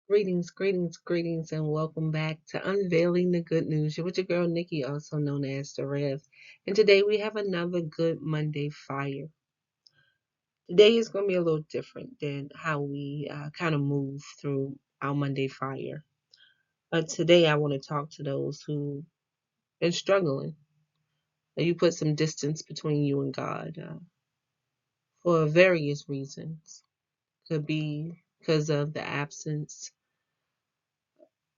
Greetings, and welcome back to Unveiling the Good News. You're with your girl Nikki, also known as the Rev. And today we have another Good Monday Fire. Today is going to be a little different than how we kind of move through our Monday Fire. But today I want to talk to those who been struggling. You put some distance between you and God for various reasons. Could be because of the absence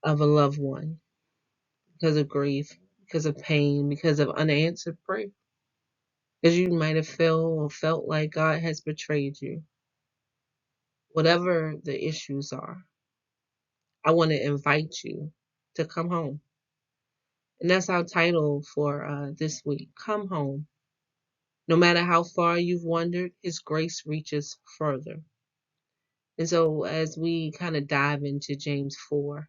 of a loved one, because of grief, because of pain, because of unanswered prayer. Because you might have felt like God has betrayed you. Whatever the issues are, I want to invite you to come home. And that's our title for this week. Come home. No matter how far you've wandered, His grace reaches further. And so as we kind of dive into James 4,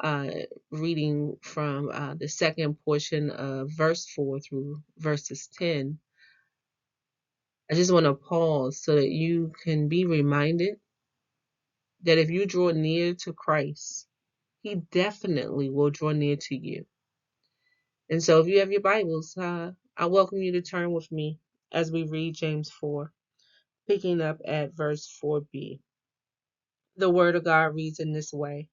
uh, reading from the second portion of verse 4 through verses 10, I just want to pause so that you can be reminded that if you draw near to Christ, He definitely will draw near to you. And so if you have your Bibles, I welcome you to turn with me as we read James 4, picking up at verse 4b. The Word of God reads in this way: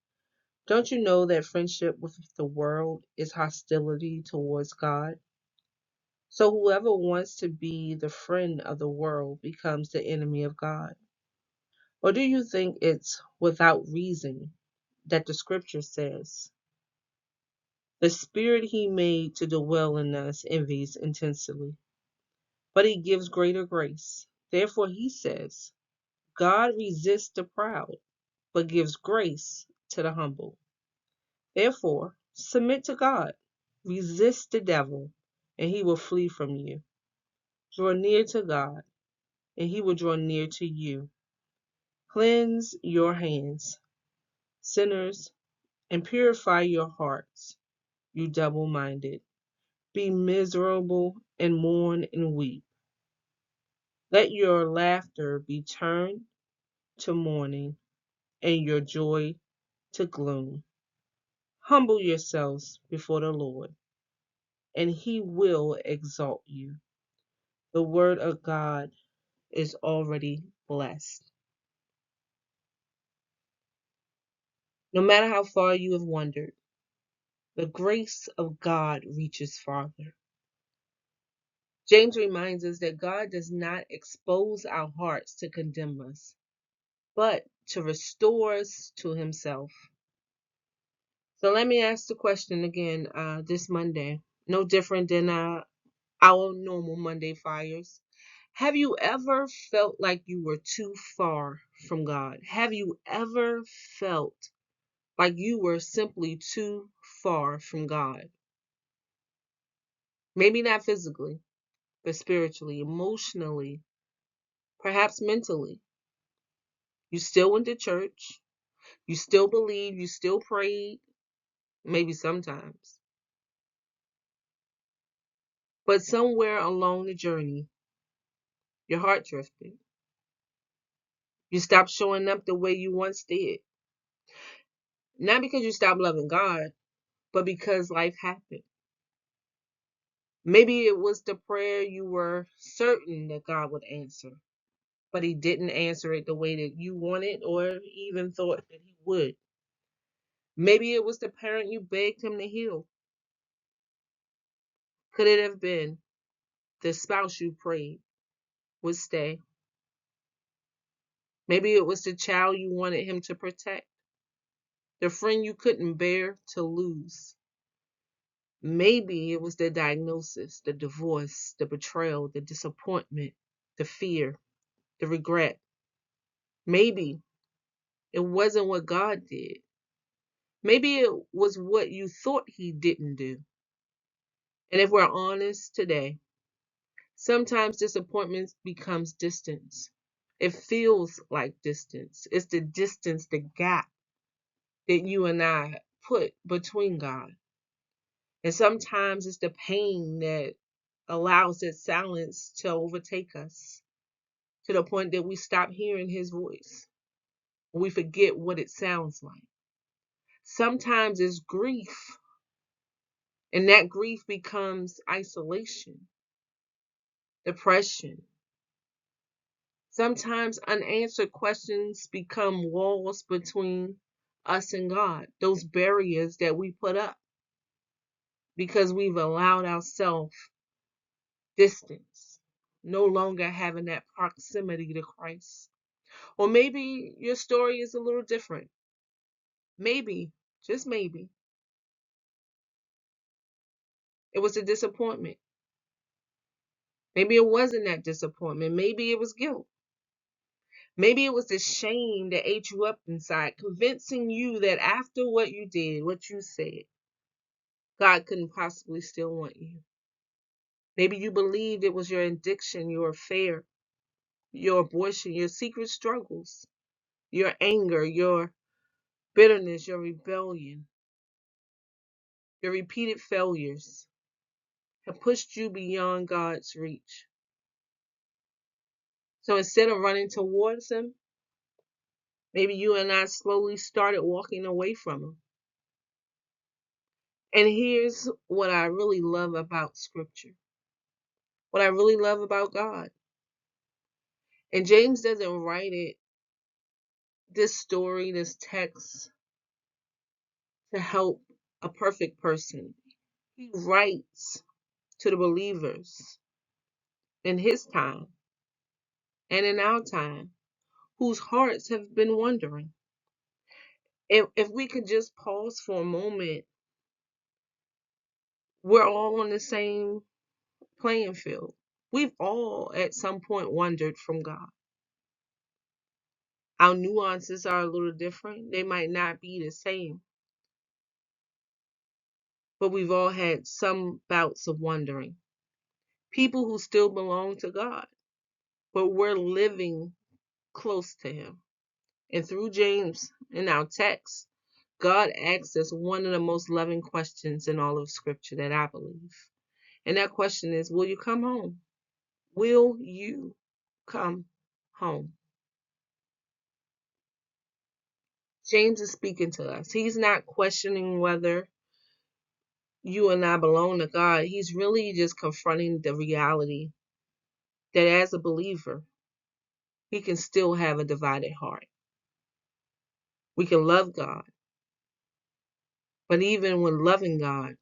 Don't you know that friendship with the world is hostility towards God? So whoever wants to be the friend of the world becomes the enemy of God. Or do you think it's without reason that the scripture says, the spirit He made to dwell in us envies intensely, but He gives greater grace. Therefore He says, God resists the proud, but gives grace to the humble. Therefore, submit to God. Resist the devil, and he will flee from you. Draw near to God, and He will draw near to you. Cleanse your hands, sinners, and purify your hearts, you double-minded. Be miserable and mourn and weep. Let your laughter be turned to mourning and your joy to gloom. Humble yourselves before the Lord, and He will exalt you. The word of God is already blessed. No matter how far you have wandered, the grace of God reaches farther. James reminds us that God does not expose our hearts to condemn us, but to restore us to Himself. So let me ask the question again this Monday, no different than our normal Monday fires. Have you ever felt like you were too far from God? Have you ever felt like you were simply too far from God? Maybe not physically, but spiritually, emotionally, perhaps mentally. You still went to church. You still believed. You still prayed. Maybe sometimes. But somewhere along the journey, your heart drifted. You stopped showing up the way you once did. Not because you stopped loving God, but because life happened. Maybe it was the prayer you were certain that God would answer, but He didn't answer it the way that you wanted or even thought that He would. Maybe it was the parent you begged Him to heal. Could it have been the spouse you prayed would stay? Maybe it was the child you wanted Him to protect, the friend you couldn't bear to lose. Maybe it was the diagnosis, the divorce, the betrayal, the disappointment, the fear, the regret. Maybe it wasn't what God did. Maybe it was what you thought He didn't do. And if we're honest today, sometimes disappointment becomes distance. It feels like distance. It's the distance, the gap that you and I put between God. And sometimes it's the pain that allows that silence to overtake us to the point that we stop hearing His voice. We forget what it sounds like. Sometimes it's grief, and that grief becomes isolation, depression. Sometimes unanswered questions become walls between us and God, those barriers that we put up because we've allowed ourselves distance, no longer having that proximity to Christ. Or maybe your story is a little different. Maybe, just maybe, it was a disappointment. Maybe it wasn't that disappointment. Maybe it was guilt. Maybe it was the shame that ate you up inside, convincing you that after what you did, what you said, God couldn't possibly still want you. Maybe you believed it was your addiction, your affair, your abortion, your secret struggles, your anger, your bitterness, your rebellion, your repeated failures have pushed you beyond God's reach. So instead of running towards Him, maybe you and I slowly started walking away from Him. And here's what I really love about Scripture, what I really love about God. And James doesn't write this story, this text, to help a perfect person. He writes to the believers in his time and in our time whose hearts have been wondering. If we could just pause for a moment, we're all on the same playing field. We've all at some point wandered from God. Our nuances are a little different. They might not be the same, but we've all had some bouts of wandering. People who still belong to God, but we're living close to Him. And through James in our text, God asks us one of the most loving questions in all of Scripture that I believe. And that question is, will you come home? Will you come home? James is speaking to us. He's not questioning whether you and I belong to God. He's really just confronting the reality that as a believer, we can still have a divided heart. We can love God, but even when loving God,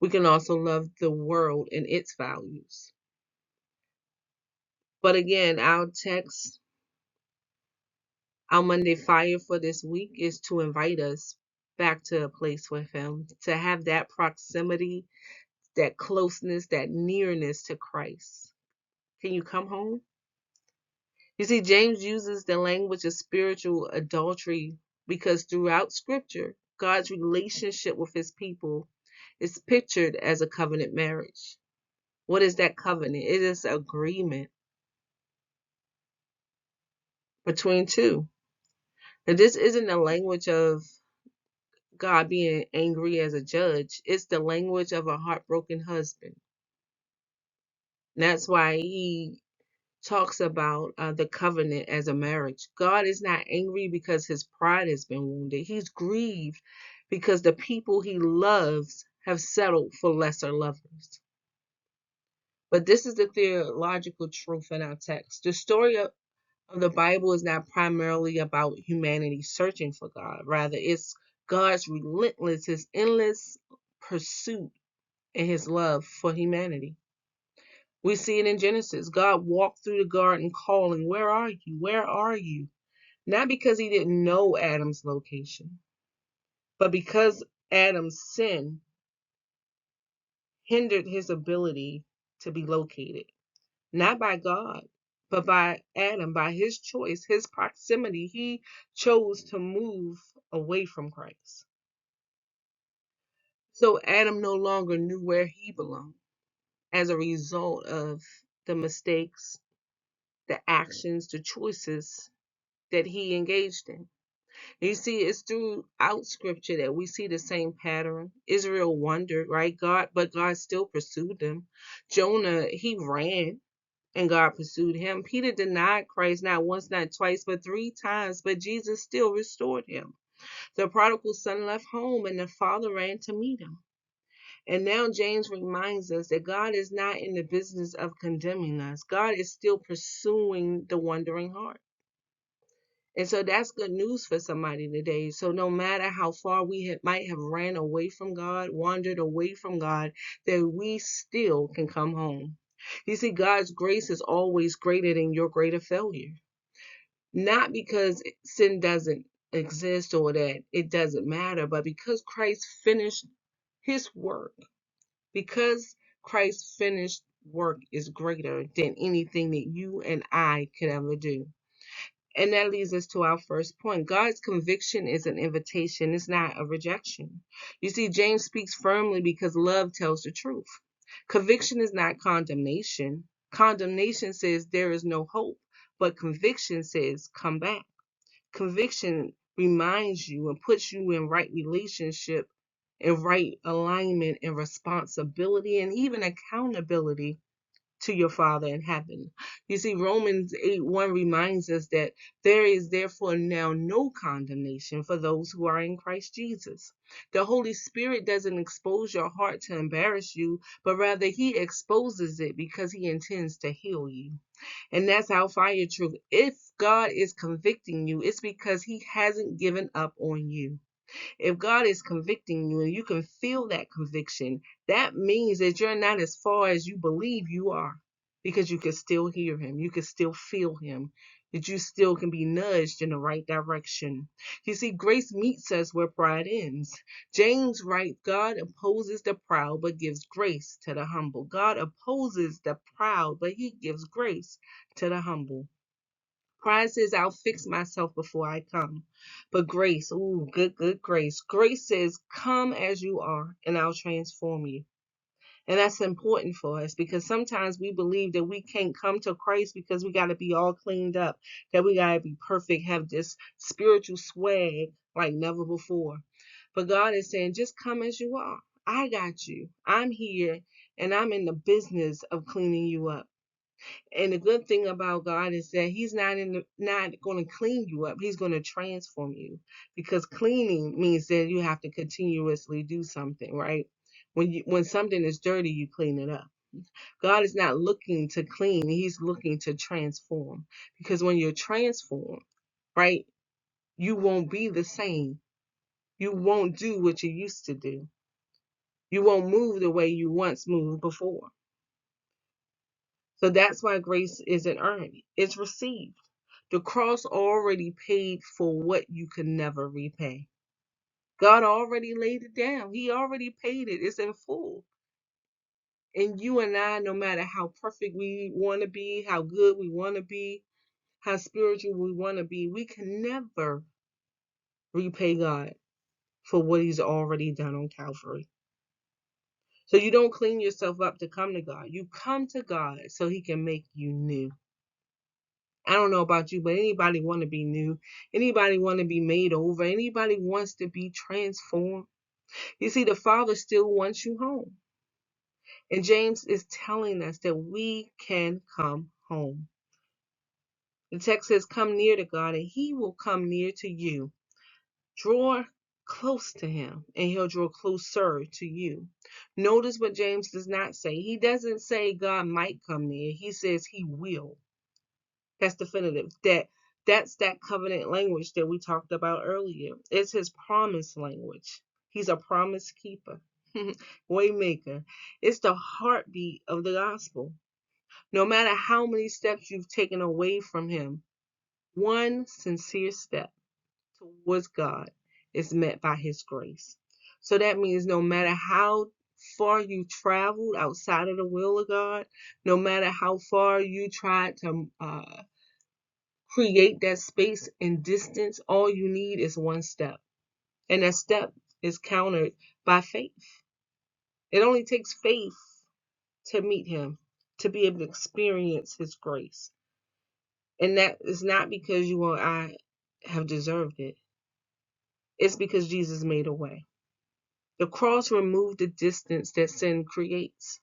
we can also love the world and its values. But again, our text, our Monday fire for this week is to invite us back to a place with Him, to have that proximity, that closeness, that nearness to Christ. Can you come home? You see, James uses the language of spiritual adultery because throughout Scripture, God's relationship with His people is pictured as a covenant marriage. What is that covenant? It is agreement between two. And this isn't the language of God being angry as a judge. It's the language of a heartbroken husband. And that's why he talks about the covenant as a marriage. God is not angry because His pride has been wounded. He's grieved because the people He loves have settled for lesser lovers. But this is the theological truth in our text. The story of the Bible is not primarily about humanity searching for God. Rather, it's God's relentless, His endless pursuit and His love for humanity. We see it in Genesis. God walked through the garden calling, "Where are you? Where are you?" Not because He didn't know Adam's location, but because Adam's sin hindered his ability to be located. Not by God, but by Adam, by his choice, his proximity. He chose to move away from Christ. So Adam no longer knew where he belonged as a result of the mistakes, the actions, the choices that he engaged in. You see, it's throughout Scripture that we see the same pattern. Israel wandered, right? But God still pursued them. Jonah, he ran, and God pursued him. Peter denied Christ not once, not twice, but 3 times, but Jesus still restored him. The prodigal son left home, and the father ran to meet him. And now James reminds us that God is not in the business of condemning us. God is still pursuing the wandering heart. And so that's good news for somebody today. So no matter how far we might have ran away from God, wandered away from God, that we still can come home. You see, God's grace is always greater than your greater failure. Not because sin doesn't exist or that it doesn't matter, but because Christ finished his work. Because Christ's finished work is greater than anything that you and I could ever do. And that leads us to our first point. God's conviction is an invitation, it's not a rejection. You see, James speaks firmly because love tells the truth. Conviction is not condemnation. Condemnation says there is no hope, but conviction says come back. Conviction reminds you and puts you in right relationship, in right alignment and responsibility and even accountability to your Father in heaven. You see, Romans 8:1 reminds us that there is therefore now no condemnation for those who are in Christ Jesus. The Holy Spirit doesn't expose your heart to embarrass you, but rather he exposes it because he intends to heal you. And that's our fire truth. If God is convicting you, it's because he hasn't given up on you. If God is convicting you and you can feel that conviction, that means that you're not as far as you believe you are, because you can still hear him. You can still feel him, that you still can be nudged in the right direction. You see, grace meets us where pride ends. James writes, God opposes the proud but gives grace to the humble. God opposes the proud, but he gives grace to the humble. Pride says, I'll fix myself before I come. But grace, ooh, good grace. Grace says, come as you are, and I'll transform you. And that's important for us because sometimes we believe that we can't come to Christ because we got to be all cleaned up, that we got to be perfect, have this spiritual swag like never before. But God is saying, just come as you are. I got you. I'm here, and I'm in the business of cleaning you up. And the good thing about God is that he's not going to clean you up. He's going to transform you, because cleaning means that you have to continuously do something, right? When something is dirty, you clean it up. God is not looking to clean. He's looking to transform, because when you're transformed, right, you won't be the same. You won't do what you used to do. You won't move the way you once moved before. So that's why grace isn't earned. It's received. The cross already paid for what you could never repay. God already laid it down. He already paid it. It's in full. And you and I, no matter how perfect we want to be, how good we want to be, how spiritual we want to be, we can never repay God for what he's already done on Calvary. So you don't clean yourself up to come to God. You come to God so he can make you new. I don't know about you, but anybody want to be new? Anybody want to be made over? Anybody wants to be transformed? You see, the Father still wants you home. And James is telling us that we can come home. The text says, come near to God and he will come near to you. Draw close to him and he'll draw closer to you. Notice what James does not say. He doesn't say God might come near. He says he will. That's definitive. That's that covenant language that we talked about earlier. It's his promise language. He's a promise keeper, waymaker. It's the heartbeat of the gospel. No matter how many steps you've taken away from him, one sincere step towards God is met by his grace. So that means no matter how far you traveled outside of the will of God, no matter how far you tried to create that space and distance, all you need is one step. And that step is countered by faith. It only takes faith to meet him, to be able to experience his grace. And that is not because you or I have deserved it. It's because Jesus made a way. The cross removed the distance that sin creates.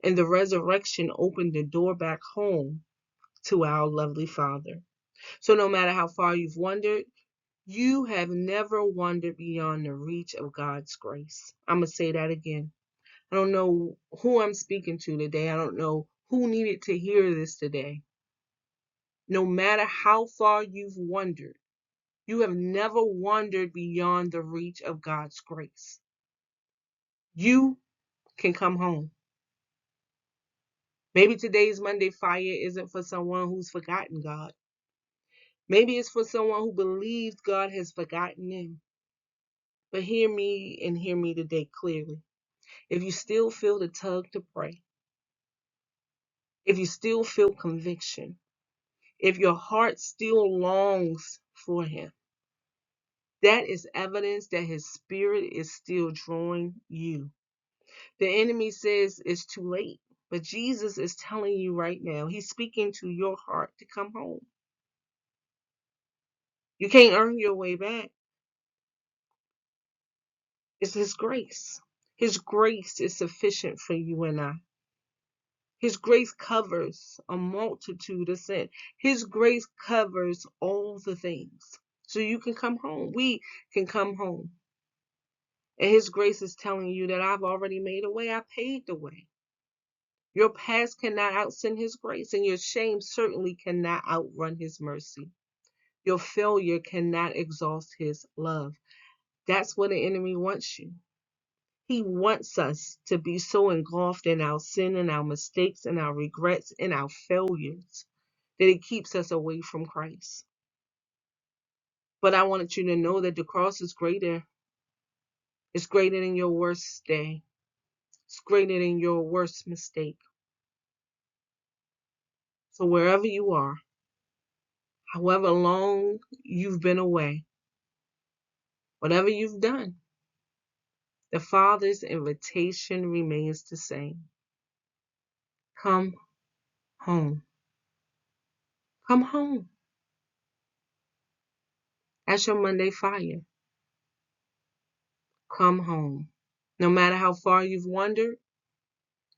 And the resurrection opened the door back home to our lovely Father. So no matter how far you've wandered, you have never wandered beyond the reach of God's grace. I'm going to say that again. I don't know who I'm speaking to today. I don't know who needed to hear this today. No matter how far you've wandered, you have never wandered beyond the reach of God's grace. You can come home. Maybe today's Monday fire isn't for someone who's forgotten God. Maybe it's for someone who believes God has forgotten them. But hear me and hear me today clearly. If you still feel the tug to pray, if you still feel conviction, if your heart still longs for Him, that is evidence that His Spirit is still drawing you. The enemy says it's too late, but Jesus is telling you right now, He's speaking to your heart to come home. You can't earn your way back. It's His grace. His grace is sufficient for you and I. His grace covers a multitude of sin. His grace covers all the things. So you can come home. We can come home. And His grace is telling you that I've already made a way. I paid the way. Your past cannot outsin His grace, and your shame certainly cannot outrun His mercy. Your failure cannot exhaust His love. That's what the enemy wants you. He wants us to be so engulfed in our sin and our mistakes and our regrets and our failures that it keeps us away from Christ. But I wanted you to know that the cross is greater. It's greater than your worst day. It's greater than your worst mistake. So wherever you are, however long you've been away, whatever you've done, the Father's invitation remains the same. Come home. Come home. That's your Monday fire. Come home. No matter how far you've wandered,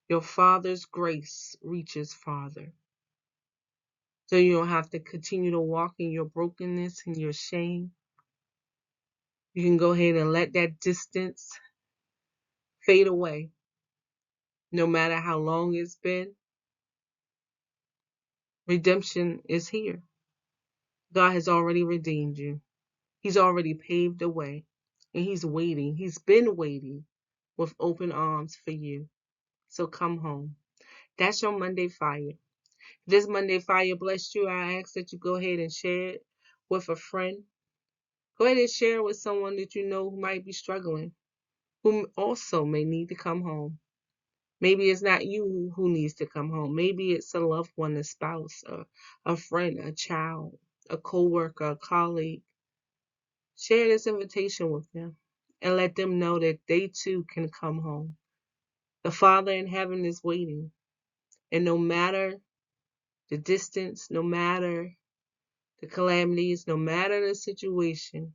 your Father's grace reaches farther. So you don't have to continue to walk in your brokenness and your shame. You can go ahead and let that distance fade away. No matter how long it's been, redemption is here. God has already redeemed you. He's already paved the way. And He's waiting. He's been waiting with open arms for you. So come home. That's your Monday fire. If this Monday fire blessed you, I ask that you go ahead and share it with a friend. Go ahead and share it with someone that you know who might be struggling, who also may need to come home. Maybe it's not you who needs to come home. Maybe it's a loved one, a spouse, a friend, a child, a coworker, a colleague. Share this invitation with them and let them know that they too can come home. The Father in heaven is waiting. And no matter the distance, no matter the calamities, no matter the situation,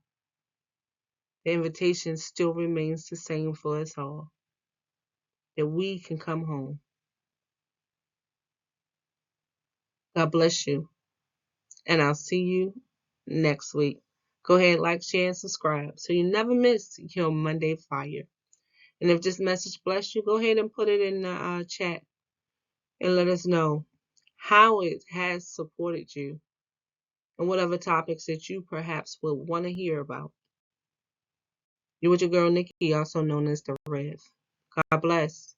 the invitation still remains the same for us all. That we can come home. God bless you. And I'll see you next week. Go ahead, like, share, and subscribe so you never miss your Monday fire. And if this message blessed you, go ahead and put it in the chat and let us know how it has supported you and whatever topics that you perhaps would want to hear about. You with your girl, Nikki, also known as The Rev. God bless.